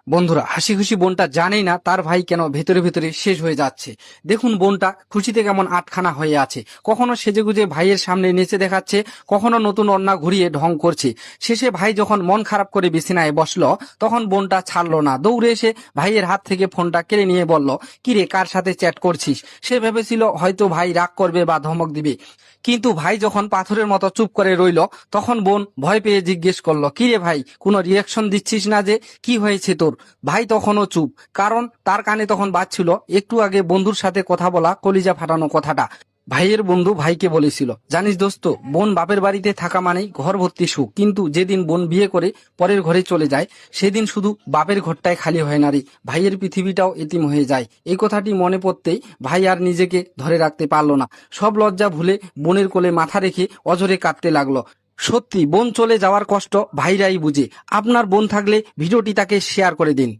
বন্ধুরা, হাসি খুশি বোনটা জানেই না তার ভাই কেন ভেতরে ভেতরে শেষ হয়ে যাচ্ছে। দেখুন বোনটা খুশিতে কেমন আটখানা হয়ে আছে। কখনো সেজেগুজে ভাইয়ের সামনে নেচে দেখাচ্ছে, কখনো নতুন ওড়না ঘুরিয়ে ঢং করছে। শেষে ভাই যখন মন খারাপ করে বিছানায় বসলো, তখন বোনটা ছাড়লো না, দৌড়ে এসে ভাইয়ের হাত থেকে ফোনটা কেড়ে নিয়ে বলল, কিরে কার সাথে চ্যাট করছিস? সে ভেবেছিল হয়তো ভাই রাগ করবে বা ধমক দিবে, কিন্তু ভাই যখন পাথরের মতো চুপ করে রইল, তখন বোন ভয় পেয়ে জিজ্ঞেস করলো, কিরে ভাই, কোনো রিয়াকশন দিচ্ছিস না যে, কি হয়েছে তোর? ভাই তখনও চুপ, কারণ তার কানে তখন বাজছিল একটু আগে বন্ধুর সাথে কথা বলা কলিজা ফাটানো কথাটা। ভাইয়ের বন্ধু ভাইকে বলেছিল, জানিস দোস্ত, বোন বাপের বাড়িতে থাকা মানেই ঘর ভর্তি সুখ, কিন্তু যেদিন বোন বিয়ে করে পরের ঘরে চলে যায়, সেদিন শুধু বাপের ঘরটাই খালি হয় না রে, ভাইয়ের পৃথিবীটাও এতিম হয়ে যায়। এই কথাটি মনে পড়তেই ভাই আর নিজেকে ধরে রাখতে পারলো না। সব লজ্জা ভুলে বোনের কোলে মাথা রেখে অঝরে কাঁদতে লাগলো। সত্যি বোন চলে যাওয়ার কষ্ট ভাইরাই বুঝে। আপনার বোন থাকলে ভিডিওটি তাকে শেয়ার করে দিন।